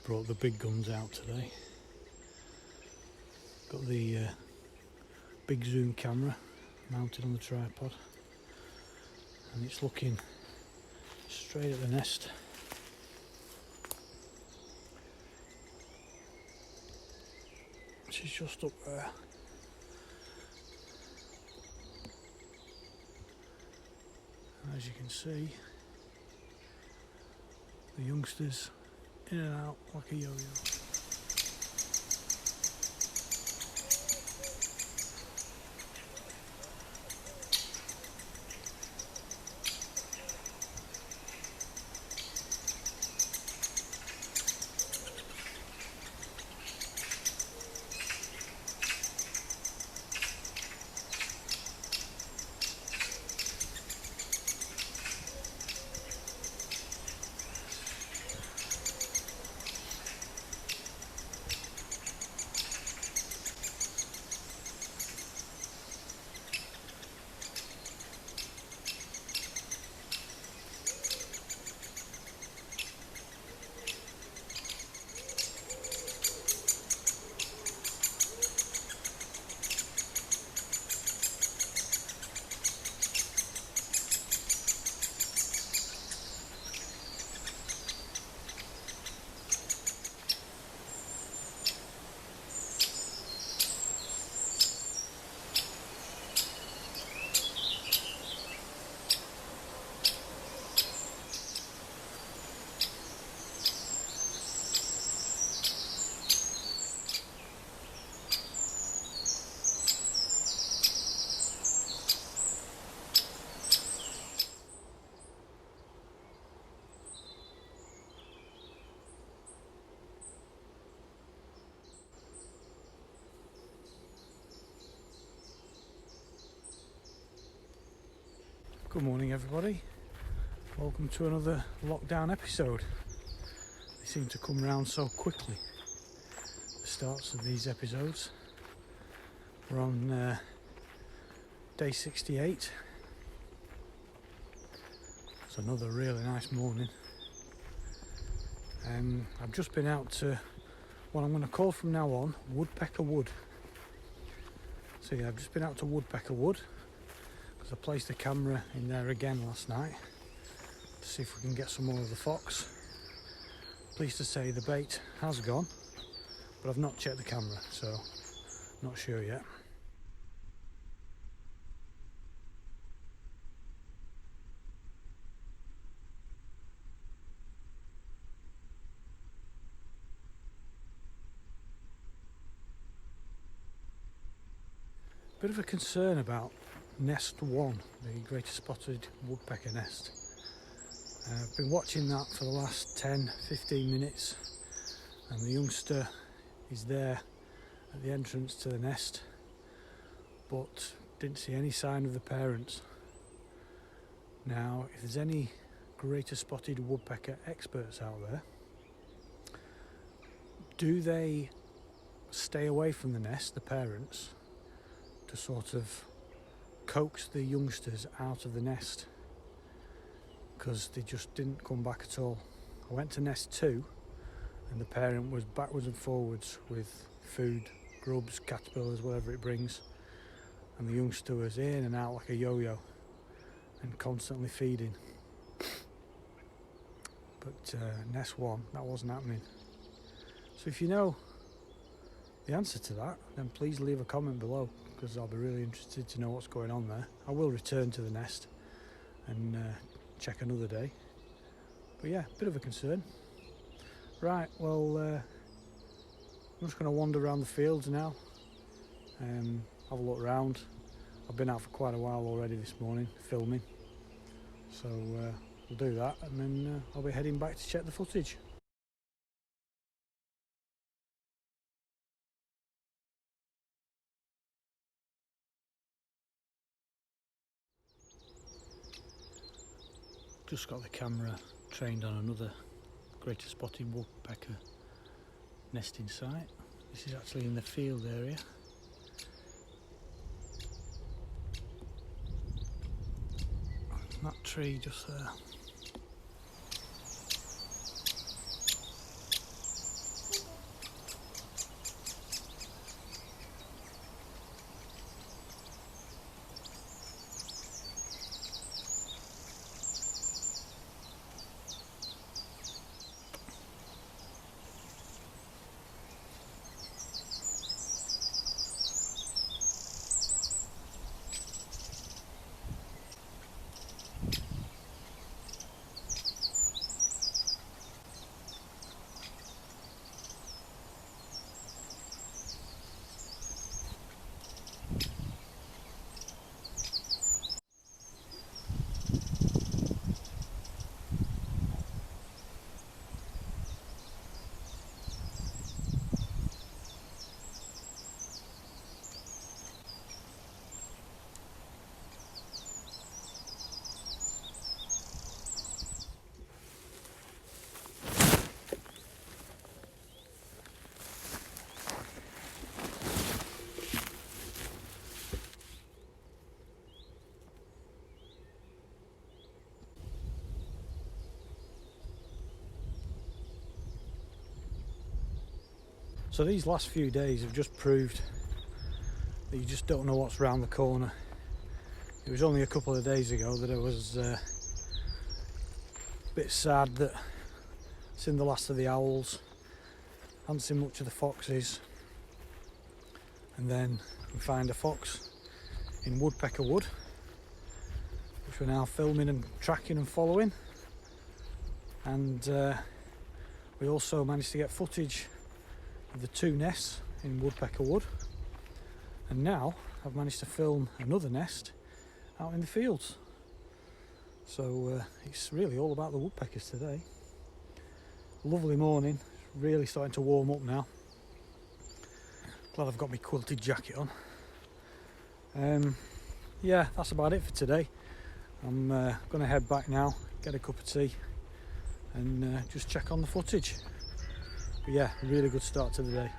brought the big guns out today. Got the big zoom camera mounted on the tripod, and it's looking straight at the nest. She's just up there. And as you can see, the youngsters in and out like a yo-yo. Good morning everybody, welcome to another lockdown episode. They seem to come round so quickly, the starts of these episodes. We're on day 68. It's another really nice morning. I've just been out to what I'm going to call from now on Woodpecker Wood. So yeah, I've just been out to Woodpecker Wood. I placed the camera in there again last night to see if we can get some more of the fox. Pleased to say the bait has gone, but I've not checked the camera, so not sure yet. Bit of a concern about nest 1, the greater spotted woodpecker nest. I've been watching that for the last 10-15 minutes, and the youngster is there at the entrance to the nest, but didn't see any sign of the parents. Now, if there's any greater spotted woodpecker experts out there, do they stay away from the nest, the parents, to sort of coax the youngsters out of the nest? Because they just didn't come back at all. I went to nest 2 and the parent was backwards and forwards with food, grubs, caterpillars, whatever it brings, and the youngster was in and out like a yo-yo and constantly feeding. But nest 1, that wasn't happening. So if you know the answer to that, then please leave a comment below, because I'll be really interested to know what's going on there. I will return to the nest and check another day. But yeah, bit of a concern. Right, well, I'm just going to wander around the fields now, have a look around. I've been out for quite a while already this morning, filming. So we'll do that, and then I'll be heading back to check the footage. Just got the camera trained on another greater spotted woodpecker nesting site. This is actually in the field area. That tree just there. So these last few days have just proved that you just don't know what's round the corner. It was only a couple of days ago that I was a bit sad that I'd seen the last of the owls, hadn't seen much of the foxes, and then we find a fox in Woodpecker Wood, which we're now filming and tracking and following, and we also managed to get footage of the 2 nests in Woodpecker Wood, and now I've managed to film another nest out in the fields. So it's really all about the woodpeckers today. Lovely morning, it's really starting to warm up now. Glad I've got my quilted jacket on. Yeah, that's about it for today. I'm going to head back now, get a cup of tea and just check on the footage. But yeah, really good start to the day.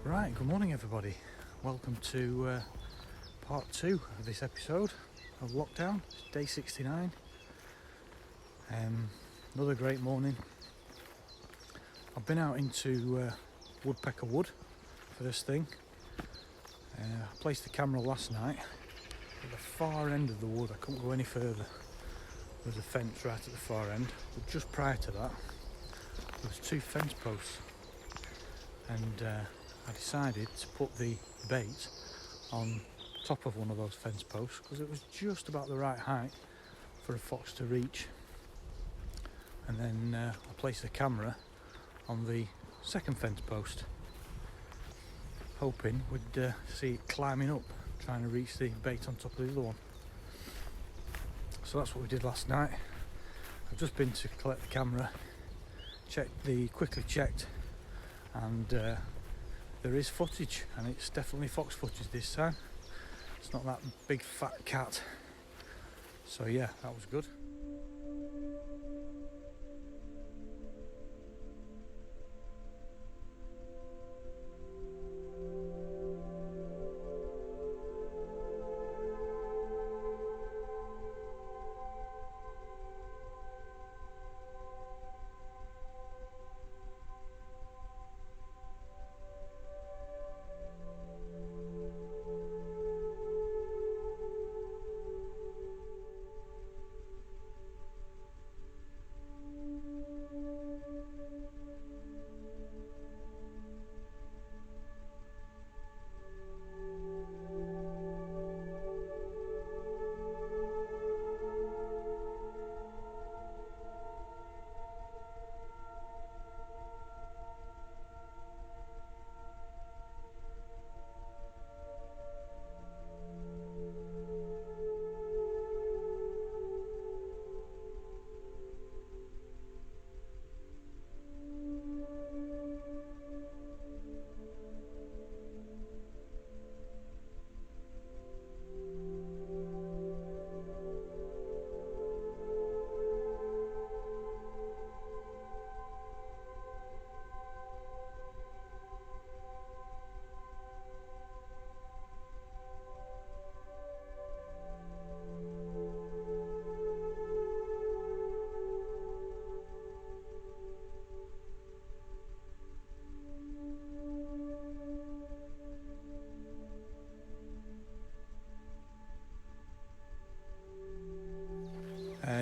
Right, good morning everybody. Welcome to part 2 of this episode of lockdown. It's day 69. Another great morning. I've been out into Woodpecker Wood for this thing. I placed the camera last night at the far end of the wood. I couldn't go any further. There's a fence right at the far end, but just prior to that there was 2 fence posts, and I decided to put the bait on top of one of those fence posts because it was just about the right height for a fox to reach. And then I placed the camera on the second fence post, hoping we'd see it climbing up, trying to reach the bait on top of the other one. So that's what we did last night. I've just been to collect the camera, quickly checked, and there is footage, and it's definitely fox footage this time. It's not that big fat cat. So yeah, that was good.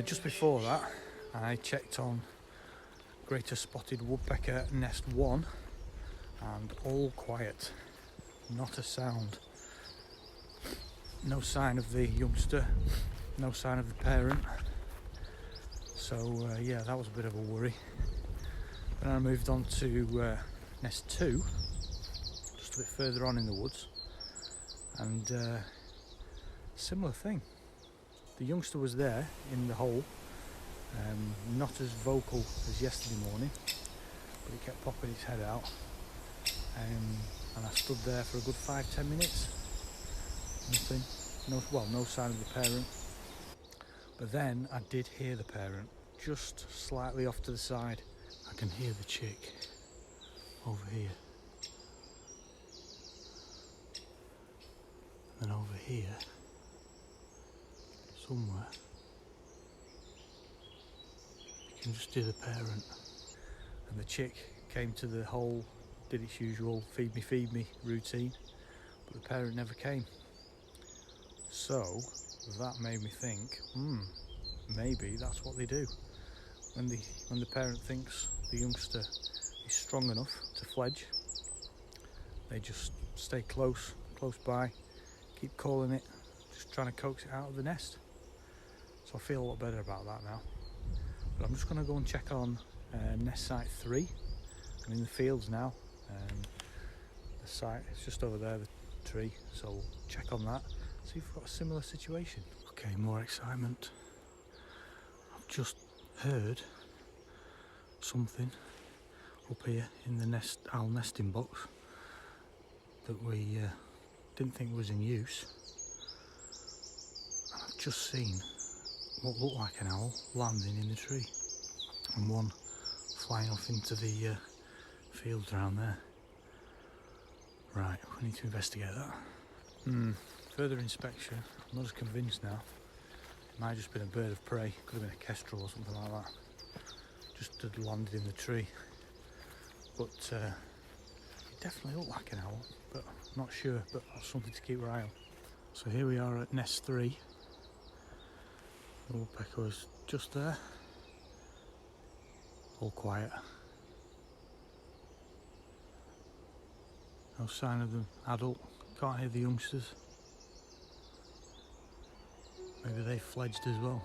Just before that, I checked on greater spotted woodpecker nest 1, and all quiet, not a sound. No sign of the youngster, no sign of the parent. So yeah, that was a bit of a worry. Then I moved on to nest 2, just a bit further on in the woods, and similar thing. The youngster was there in the hole, not as vocal as yesterday morning, but he kept popping his head out, and I stood there for a good 5-10 minutes, Nothing. No sign of the parent. But then I did hear the parent just slightly off to the side. I can hear the chick over here. And over here, somewhere, you can just hear the parent. And the chick came to the hole, did its usual feed me routine, but the parent never came. So that made me think, maybe that's what they do. When the parent thinks the youngster is strong enough to fledge, they just stay close by, keep calling it, just trying to coax it out of the nest. So I feel a lot better about that now. But I'm just going to go and check on nest site 3. I'm in the fields now. The site is just over there, the tree, so we'll check on that, see if we've got a similar situation. Okay, more excitement. I've just heard something up here in the owl nesting box that we didn't think was in use. And I've just seen what looked like an owl landing in the tree, and one flying off into the fields around there. Right, we need to investigate that. Further inspection, I'm not as convinced now. It might have just been a bird of prey, could have been a kestrel or something like that. Just had landed in the tree. But it definitely looked like an owl, but I'm not sure, but that's something to keep our eye on. So here we are at nest 3. The woodpecker was just there. All quiet. No sign of the adult. Can't hear the youngsters. Maybe they fledged as well.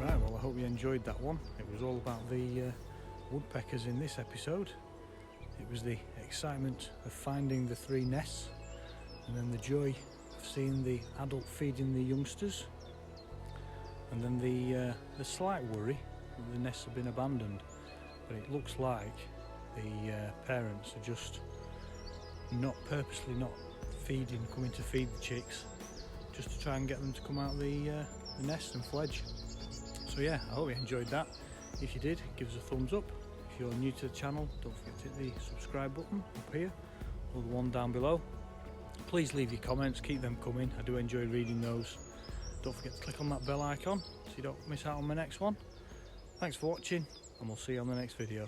Right, well I hope you enjoyed that one. It was all about the woodpeckers in this episode. It was the excitement of finding the 3 nests, and then the joy of seeing the adult feeding the youngsters, and then the slight worry that the nests have been abandoned. But it looks like the parents are just purposely not coming to feed the chicks, just to try and get them to come out of the nest and fledge. So yeah, I hope you enjoyed that. If you did, give us a thumbs up. If you're new to the channel, don't forget to hit the subscribe button up here or the one down below. Please leave your comments, keep them coming. I do enjoy reading those. Don't forget to click on that bell icon so you don't miss out on my next one. Thanks for watching, and we'll see you on the next video.